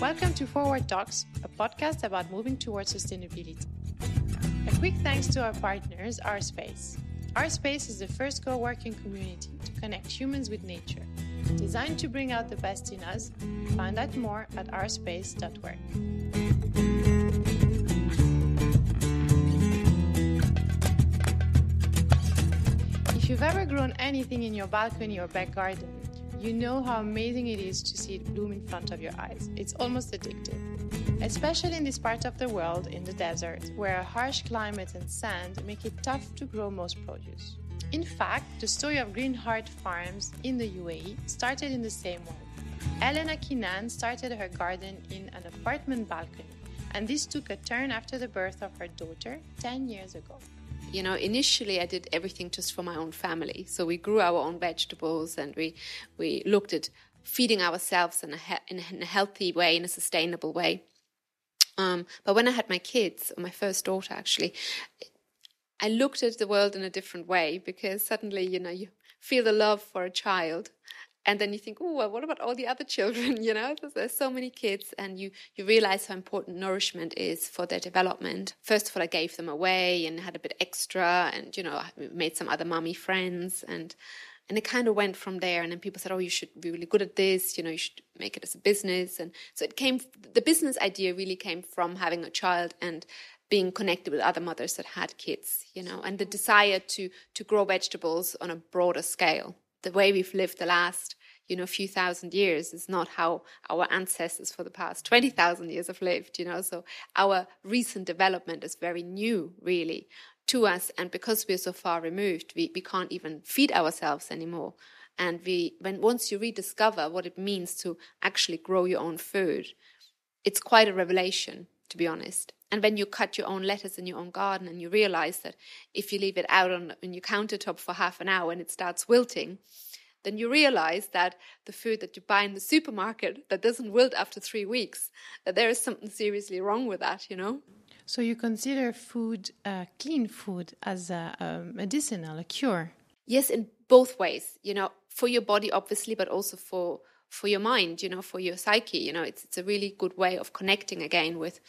Welcome to Forward Talks, a podcast about moving towards sustainability. A quick thanks to our partners, Our Space. Our Space is the first co-working community to connect humans with nature. Designed to bring out the best in us, find out more at ourspace.work. If you've ever grown anything in your balcony or back garden, you know how amazing it is to see it bloom in front of your eyes. It's almost addictive. Especially in this part of the world, in the desert, where a harsh climate and sand make it tough to grow most produce. In fact, the story of Greenheart Farms in the UAE started in the same way. Elena Kinane started her garden in an apartment balcony, and this took a turn after the birth of her daughter 10 years ago. You know, initially I did everything just for my own family. So we grew our own vegetables and we looked at feeding ourselves in a healthy way, in a sustainable way. But when I had my kids, or my first daughter actually, I looked at the world in a different way, because suddenly, you know, you feel the love for a child. And then you think, oh, well, what about all the other children? You know, there's so many kids, and you realize how important nourishment is for their development. First of all, I gave them away and had a bit extra, and, you know, I made some other mummy friends, and it kind of went from there. And then people said, oh, you should be really good at this, you know, you should make it as a business. And so the business idea really came from having a child and being connected with other mothers that had kids, you know, and the desire to grow vegetables on a broader scale. The way we've lived the last, you know, few thousand years is not how our ancestors for the past 20,000 years have lived, you know. So our recent development is very new, really, to us. And because we're so far removed, we can't even feed ourselves anymore. And once you rediscover what it means to actually grow your own food, it's quite a revelation, to be honest. And when you cut your own lettuce in your own garden and you realize that if you leave it out on your countertop for half an hour and it starts wilting, then you realize that the food that you buy in the supermarket that doesn't wilt after 3 weeks, that there is something seriously wrong with that, you know. So you consider food, clean food, as a medicinal, a cure? Yes, in both ways, you know, for your body, obviously, but also for your mind, you know, for your psyche. You know, it's a really good way of connecting again with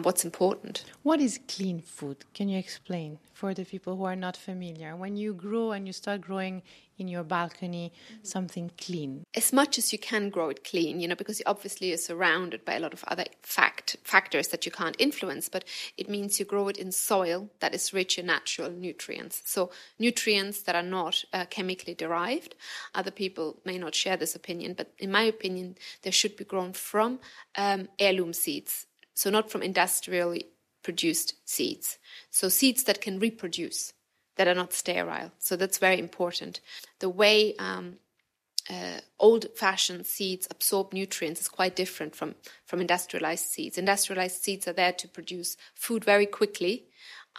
what's important. What is clean food? Can you explain for the people who are not familiar? When you grow and you start growing in your balcony, something clean. As much as you can grow it clean, you know, because obviously you're surrounded by a lot of other factors that you can't influence, but it means you grow it in soil that is rich in natural nutrients. So nutrients that are not chemically derived. Other people may not share this opinion, but in my opinion, they should be grown from heirloom seeds. So not from industrially produced seeds. So seeds that can reproduce, that are not sterile. So that's very important. The way old-fashioned seeds absorb nutrients is quite different from industrialized seeds. Industrialized seeds are there to produce food very quickly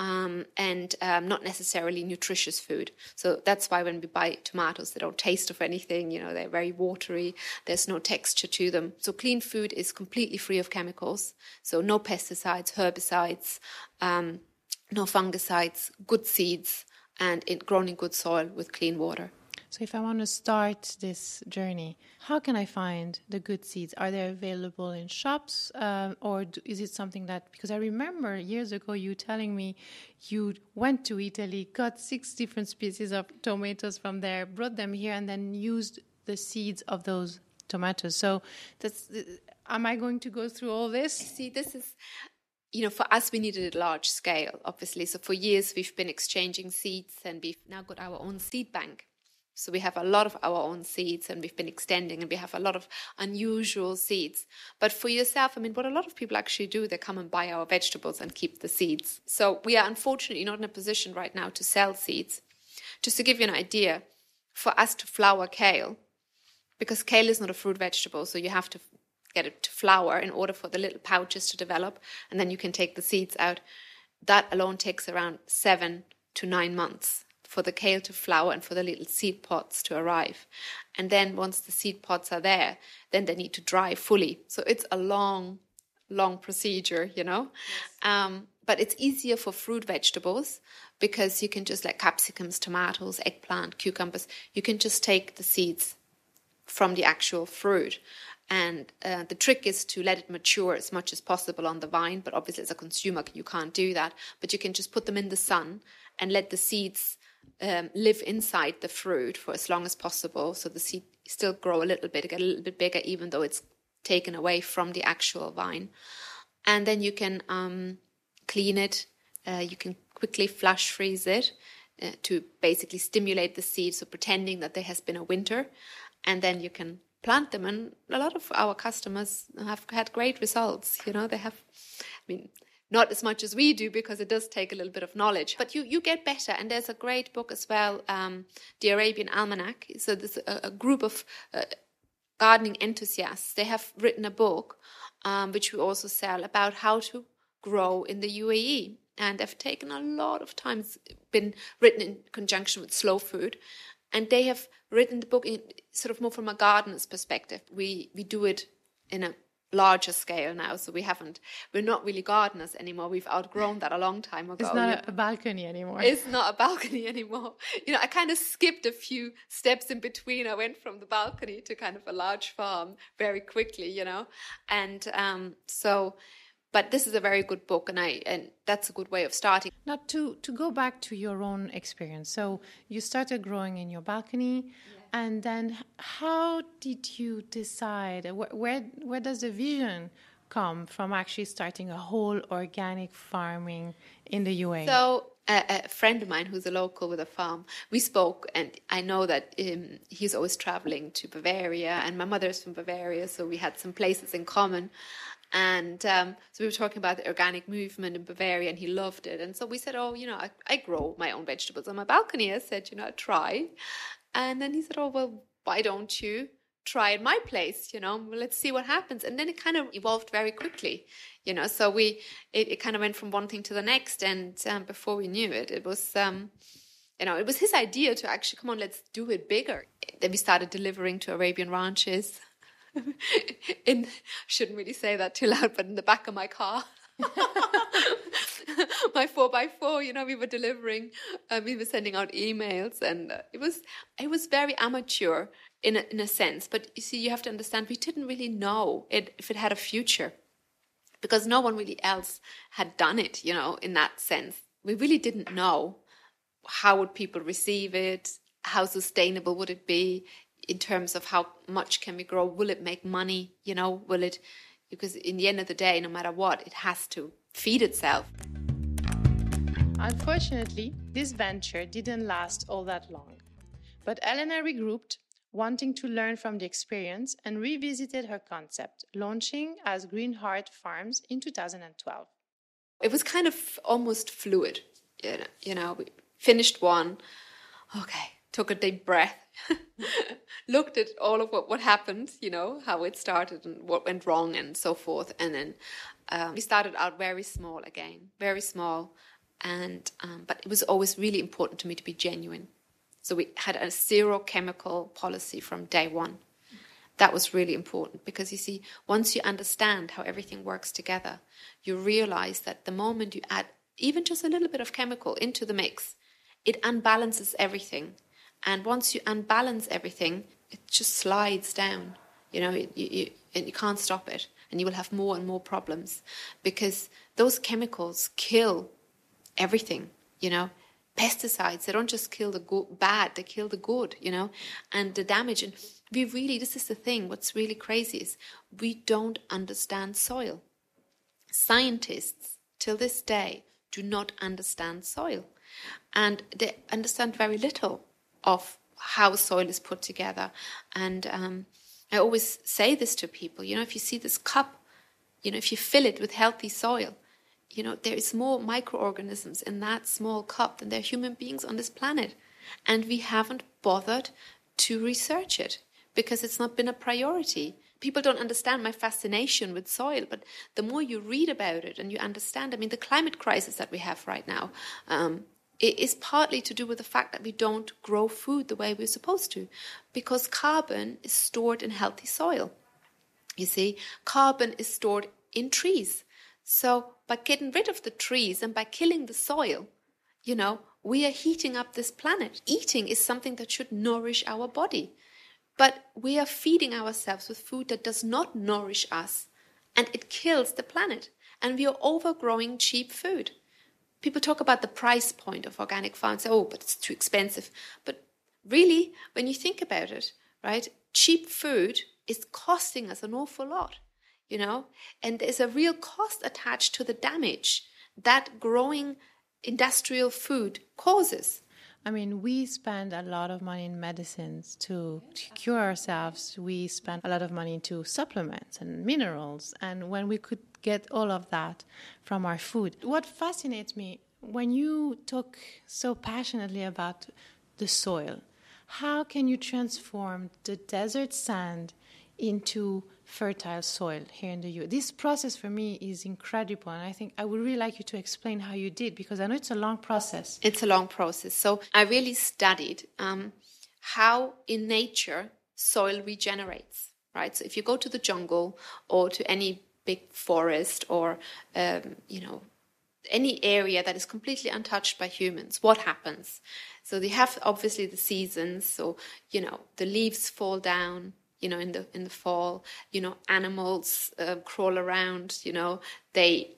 and not necessarily nutritious food. So that's why when we buy tomatoes, they don't taste of anything, you know, they're very watery, there's no texture to them. So clean food is completely free of chemicals. So no pesticides, herbicides, no fungicides, good seeds, and grown in good soil with clean water. So if I want to start this journey, how can I find the good seeds? Are they available in shops or is it something that, because I remember years ago you telling me you went to Italy, got 6 different species of tomatoes from there, brought them here and then used the seeds of those tomatoes. So am I going to go through all this? See, this is... You know, for us, we needed it large scale, obviously. So for years, we've been exchanging seeds and we've now got our own seed bank. So we have a lot of our own seeds and we've been extending and we have a lot of unusual seeds. But for yourself, I mean, what a lot of people actually do, they come and buy our vegetables and keep the seeds. So we are unfortunately not in a position right now to sell seeds. Just to give you an idea, for us to flower kale, because kale is not a fruit vegetable, so you have to get it to flower in order for the little pouches to develop, and then you can take the seeds out. That alone takes around 7 to 9 months for the kale to flower and for the little seed pods to arrive. And then once the seed pods are there, then they need to dry fully. So it's a long procedure, you know. Yes. But it's easier for fruit vegetables because you can just, like capsicums, tomatoes, eggplant, cucumbers, you can just take the seeds from the actual fruit. And the trick is to let it mature as much as possible on the vine. But obviously, as a consumer, you can't do that. But you can just put them in the sun and let the seeds live inside the fruit for as long as possible. So the seed still grow a little bit, get a little bit bigger, even though it's taken away from the actual vine. And then you can clean it. You can quickly flash freeze it to basically stimulate the seeds, so pretending that there has been a winter. And then you can plant them. And a lot of our customers have had great results. You know, they have, not as much as we do, because it does take a little bit of knowledge. But you get better. And there's a great book as well, The Arabian Almanac. So there's a group of gardening enthusiasts. They have written a book, which we also sell, about how to grow in the UAE. And they've taken a lot of time. It's been written in conjunction with Slow Food. And they have written the book in sort of more from a gardener's perspective. We do it in a larger scale now, so we're not really gardeners anymore. We've outgrown that a long time ago. It's not a balcony anymore. It's not a balcony anymore. I kind of skipped a few steps in between. I went from the balcony to kind of a large farm very quickly, and but this is a very good book, and that's a good way of starting. Now, to go back to your own experience, so you started growing in your balcony, and then how did you decide? Where does the vision come from actually starting a whole organic farming in the UAE? So a friend of mine who's a local with a farm, we spoke, and I know that he's always traveling to Bavaria, and my mother's from Bavaria, so we had some places in common. And so we were talking about the organic movement in Bavaria, and he loved it. And so we said, I grow my own vegetables on my balcony. I said, I'd try. And then he said, well, why don't you try at my place? Well, let's see what happens. And then it kind of evolved very quickly, so it kind of went from one thing to the next. And before we knew it, it was, it was his idea to actually, come on, let's do it bigger. Then we started delivering to Arabian ranches. Shouldn't really say that too loud, but in the back of my car, my 4x4, we were delivering, we were sending out emails, and it was very amateur in a sense. But you see, you have to understand, we didn't really know if it had a future, because no one really else had done it, in that sense. We really didn't know how would people receive it, how sustainable would it be, in terms of how much can we grow, will it make money, will it, because in the end of the day, no matter what, it has to feed itself. Unfortunately, this venture didn't last all that long. But Elena regrouped, wanting to learn from the experience, and revisited her concept, launching as Greenheart Farms in 2012. It was kind of almost fluid, we finished one, okay, took a deep breath, looked at all of what happened, how it started and what went wrong and so forth. And then we started out very small again, very small. And but it was always really important to me to be genuine. So we had a zero chemical policy from day one. That was really important, because you see, once you understand how everything works together, you realize that the moment you add even just a little bit of chemical into the mix, it unbalances everything. And once you unbalance everything, it just slides down, and you can't stop it. And you will have more and more problems, because those chemicals kill everything, Pesticides, they don't just kill the bad, they kill the good, and the damage. And this is the thing, what's really crazy is we don't understand soil. Scientists, till this day, do not understand soil. And they understand very little of how soil is put together. And I always say this to people, if you see this cup, if you fill it with healthy soil, there is more microorganisms in that small cup than there are human beings on this planet. And we haven't bothered to research it because it's not been a priority. People don't understand my fascination with soil, but the more you read about it and you understand, the climate crisis that we have right now, it is partly to do with the fact that we don't grow food the way we're supposed to, because carbon is stored in healthy soil. You see, carbon is stored in trees. So by getting rid of the trees and by killing the soil, we are heating up this planet. Eating is something that should nourish our body. But we are feeding ourselves with food that does not nourish us, and it kills the planet. And we are overgrowing cheap food. People talk about the price point of organic farms. Oh, but it's too expensive. But really, when you think about it, right, cheap food is costing us an awful lot, and there's a real cost attached to the damage that growing industrial food causes. I mean, we spend a lot of money in medicines to cure ourselves. We spend a lot of money into supplements and minerals. And when we could get all of that from our food. What fascinates me, when you talk so passionately about the soil, how can you transform the desert sand into fertile soil here in the U.S.? This process for me is incredible, and I think I would really like you to explain how you did, because I know it's a long process. It's a long process. So I really studied how in nature soil regenerates, right? So if you go to the jungle or to any big forest or, any area that is completely untouched by humans, what happens? So they have obviously the seasons. So, the leaves fall down, in the fall, animals crawl around, they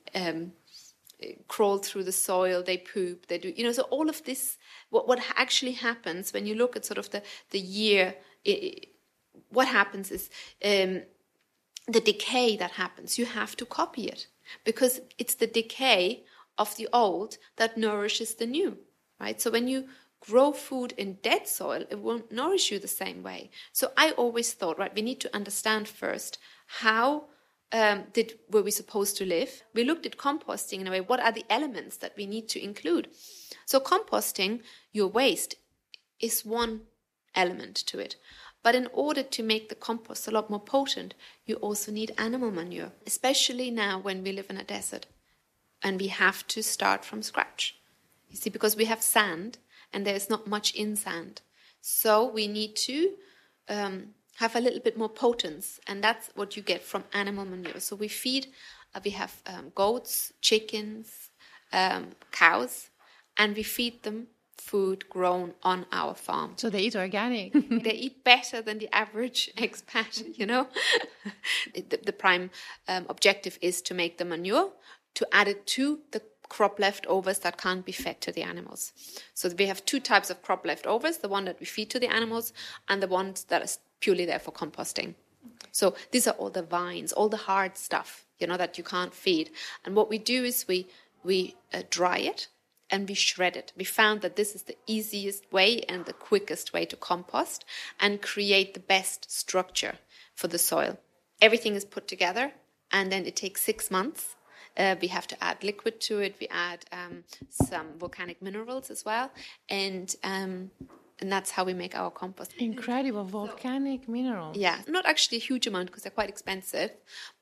crawl through the soil, they poop, they do, so all of this, what actually happens when you look at sort of the year, what happens is the decay that happens, you have to copy it, because it's the decay of the old that nourishes the new, right? So when you grow food in dead soil, it won't nourish you the same way. So I always thought, right, we need to understand first how were we supposed to live. We looked at composting in a way, what are the elements that we need to include? So composting your waste is one element to it. But in order to make the compost a lot more potent, you also need animal manure, especially now when we live in a desert and we have to start from scratch. You see, because we have sand and there's not much in sand. So we need to have a little bit more potence, and that's what you get from animal manure. So we have goats, chickens, cows, and we feed them food grown on our farm. So they eat organic. They eat better than the average expat, The prime objective is to make the manure, to add it to the crop leftovers that can't be fed to the animals. So we have two types of crop leftovers, the one that we feed to the animals and the ones that is purely there for composting. So these are all the vines, all the hard stuff, that you can't feed. And what we do is we dry it and we shred it. We found that this is the easiest way and the quickest way to compost and create the best structure for the soil. Everything is put together, and then it takes 6 months. We have to add liquid to it. We add some volcanic minerals as well, and that's how we make our compost. Incredible, volcanic minerals. Yeah, not actually a huge amount because they're quite expensive,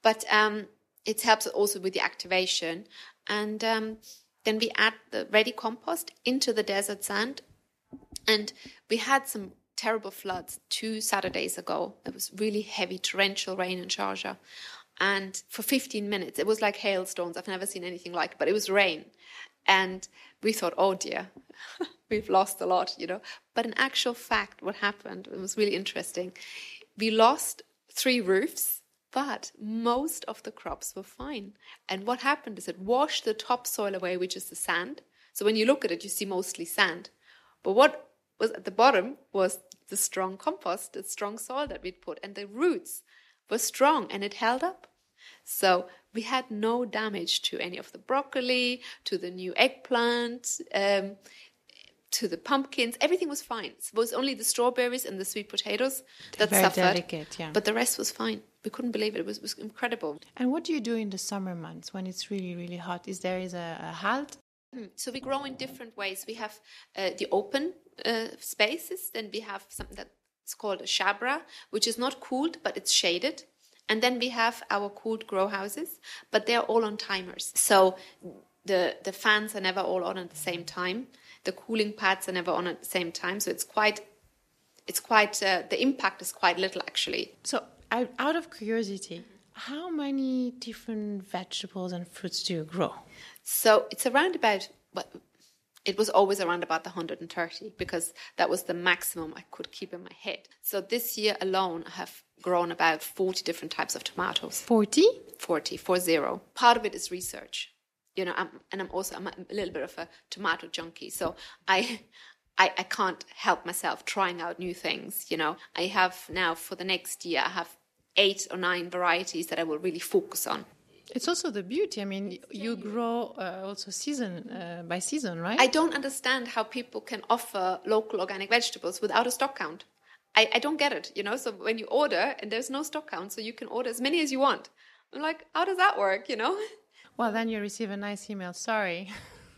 but it helps also with the activation. And then we add the ready compost into the desert sand. And we had some terrible floods 2 Saturdays ago. It was really heavy torrential rain in Sharjah. And for 15 minutes, it was like hailstones. I've never seen anything like it, but it was rain. And we thought, oh dear, we've lost a lot, But in actual fact, what happened, it was really interesting. We lost 3 roofs, but most of the crops were fine. And what happened is it washed the topsoil away, which is the sand. So when you look at it, you see mostly sand. But what was at the bottom was the strong compost, the strong soil that we'd put. And the roots were strong and it held up. So we had no damage to any of the broccoli, to the new eggplant, to the pumpkins. Everything was fine. It was only the strawberries and the sweet potatoes that very suffered. Delicate, yeah. But the rest was fine. We couldn't believe it. It was incredible. And what do you do in the summer months when it's really, really hot? Is there a halt? So we grow in different ways. We have the open spaces. Then we have something that's called a shabra, which is not cooled, but it's shaded. And then we have our cooled grow houses, but they're all on timers. So the fans are never all on at the same time. The cooling pads are never on at the same time. So it's quite the impact is quite little actually. So out of curiosity, how many different vegetables and fruits do you grow? So it's around about it was always around about the 130 because that was the maximum I could keep in my head. So this year alone, I have grown about 40 different types of tomatoes. 40? 40. Part of it is research. I'm a little bit of a tomato junkie. So I can't help myself trying out new things. I have now for the next year, I have 8 or 9 varieties that I will really focus on. It's also the beauty. I mean, you grow also season by season, right? I don't understand how people can offer local organic vegetables without a stock count. I don't get it, So when you order and there's no stock count, so you can order as many as you want. I'm like, how does that work, Well, then you receive a nice email. Sorry,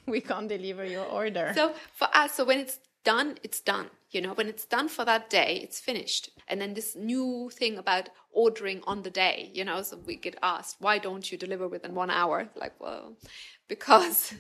we can't deliver your order. So for us, when it's done, it's done. When it's done for that day, it's finished. And then this new thing about ordering on the day, so we get asked, why don't you deliver within 1 hour? Like, well, because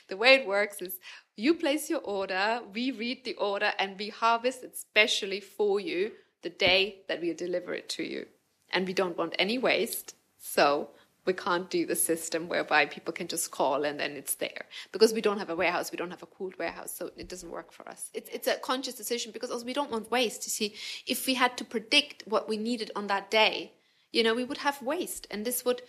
the way it works is you place your order, we read the order, and we harvest it specially for you the day that we deliver it to you. And we don't want any waste. So we can't do the system whereby people can just call and then it's there. Because we don't have a warehouse, we don't have a cooled warehouse, so it doesn't work for us. It's a conscious decision because also we don't want waste. You see, if we had to predict what we needed on that day, we would have waste. And this would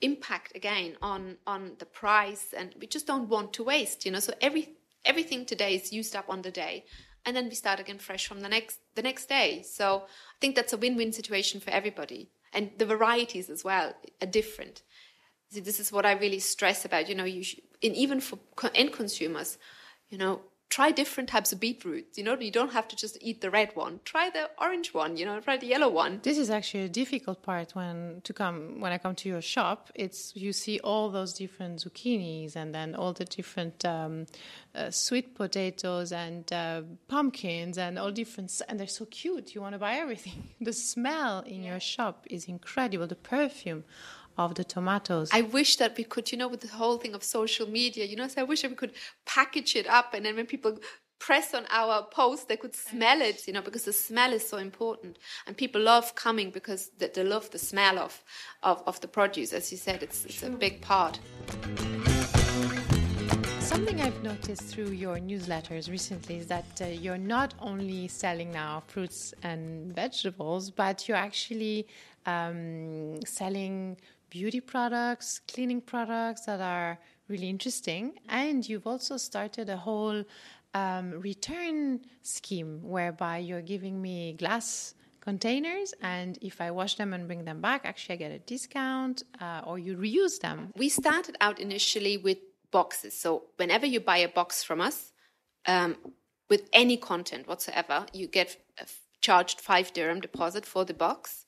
impact, again, on the price. And we just don't want to waste, So everything today is used up on the day. And then we start again fresh from the next day. So I think that's a win-win situation for everybody. And the varieties as well are different. See, this is what I really stress about, even for end consumers, try different types of beetroot. You don't have to just eat the red one. Try the orange one, try the yellow one. This is actually a difficult part when I come to your shop. You see all those different zucchinis and then all the different sweet potatoes and pumpkins and all different, and they're so cute. You want to buy everything. The smell in your shop is incredible. The perfume of the tomatoes. I wish that we could, with the whole thing of social media, so I wish that we could package it up and then when people press on our post, they could smell it, because the smell is so important. And people love coming because they love the smell of the produce. As you said, it's a big part. Something I've noticed through your newsletters recently is that you're not only selling now fruits and vegetables, but you're actually selling beauty products, cleaning products that are really interesting. And you've also started a whole return scheme whereby you're giving me glass containers, and if I wash them and bring them back, actually I get a discount, or you reuse them. We started out initially with boxes. So whenever you buy a box from us, with any content whatsoever, you get charged 5 dirham deposit for the box,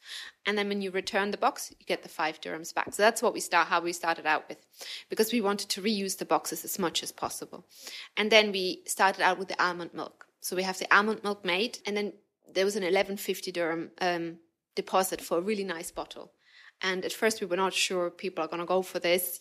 and then when you return the box, you get the 5 dirhams back. So that's how we started out with, because we wanted to reuse the boxes as much as possible. And then we started out with the almond milk. So we have the almond milk made, and then there was an 1150 dirham deposit for a really nice bottle. And at first we were not sure people are going to go for this,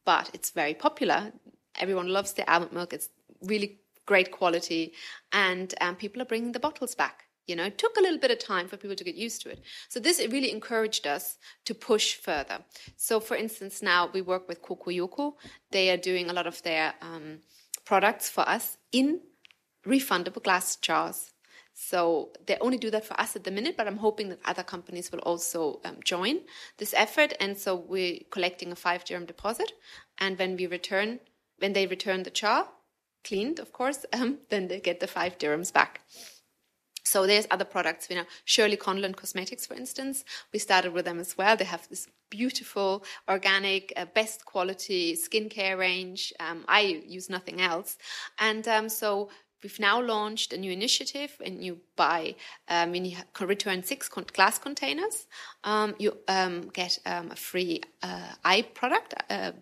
but it's very popular. Everyone loves the almond milk. It's really great quality, and people are bringing the bottles back. It took a little bit of time for people to get used to it. So this really encouraged us to push further. So, for instance, now we work with Coco. They are doing a lot of their products for us in refundable glass jars. So they only do that for us at the minute, but I'm hoping that other companies will also join this effort. And so we're collecting a 5 dirham deposit. And when they return the jar, cleaned, of course, then they get the 5 dirhams back. So there's other products. Shirley Conlon Cosmetics, for instance, we started with them as well. They have this beautiful, organic, best quality skincare range. I use nothing else. And so we've now launched a new initiative, and you buy, when you return 6 glass containers, you get a free eye product, the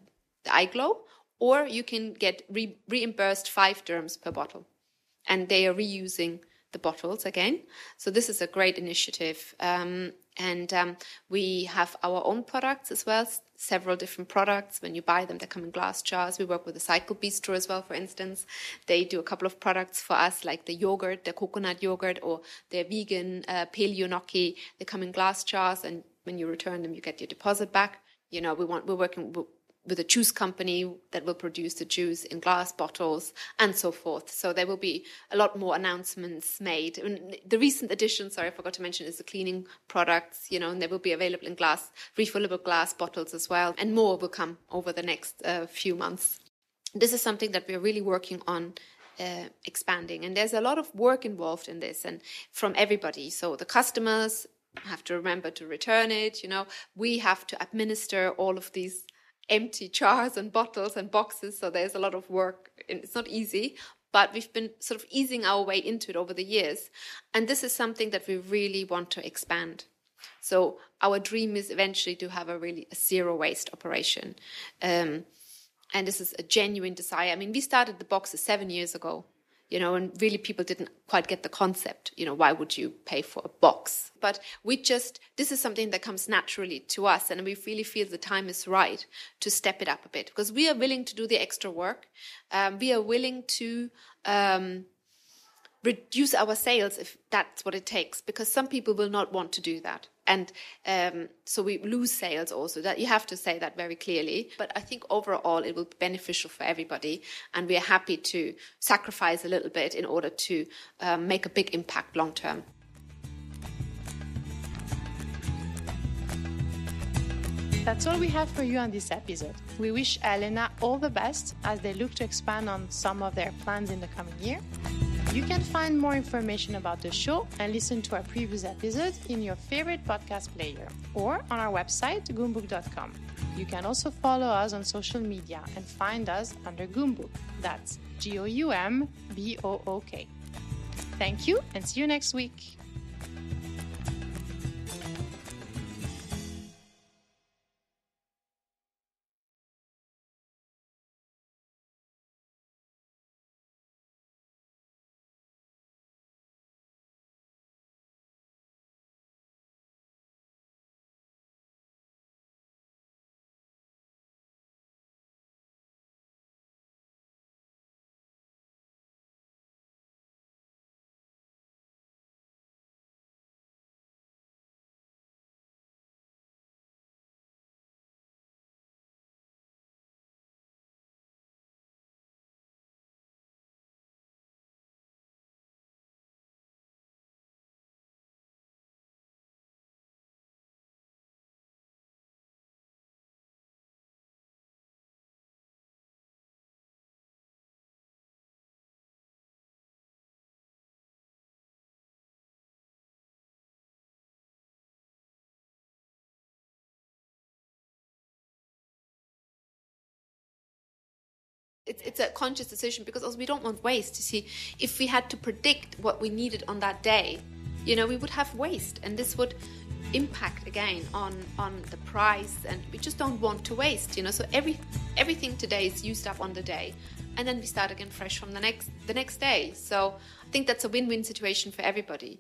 Eye Glow, or you can get reimbursed 5 dirhams per bottle. And they are reusing the bottles again. So this is a great initiative. And we have our own products as well, several different products. When you buy them, they come in glass jars. We work with the Cycle Bistro as well, for instance. They do a couple of products for us, like the yogurt, the coconut yogurt, or their vegan paleo gnocchi. They come in glass jars, and when you return them, you get your deposit back. We're working with a juice company that will produce the juice in glass bottles and so forth. So there will be a lot more announcements made. And the recent addition, sorry, I forgot to mention, is the cleaning products, and they will be available in refillable glass bottles as well. And more will come over the next few months. This is something that we're really working on expanding. And there's a lot of work involved in this and from everybody. So the customers have to remember to return it, we have to administer all of these empty jars and bottles and boxes. So there's a lot of work. It's not easy, but we've been sort of easing our way into it over the years. And this is something that we really want to expand. So our dream is eventually to have a zero waste operation. And this is a genuine desire. I mean, we started the boxes 7 years ago, and really people didn't quite get the concept, why would you pay for a box? But this is something that comes naturally to us, and we really feel the time is right to step it up a bit, because we are willing to do the extra work. We are willing to reduce our sales if that's what it takes, because some people will not want to do that. And so we lose sales also. That you have to say that very clearly. But I think overall it will be beneficial for everybody, and we are happy to sacrifice a little bit in order to make a big impact long term. That's all we have for you on this episode. We wish Elena all the best as they look to expand on some of their plans in the coming year. You can find more information about the show and listen to our previous episodes in your favorite podcast player or on our website, goumbook.com. You can also follow us on social media and find us under Goumbook. That's Goumbook. Thank you and see you next week. It's a conscious decision, because also we don't want waste. You see, if we had to predict what we needed on that day, we would have waste, and this would impact again on the price, and we just don't want to waste. So everything today is used up on the day, and then we start again fresh from the next day. So I think that's a win-win situation for everybody.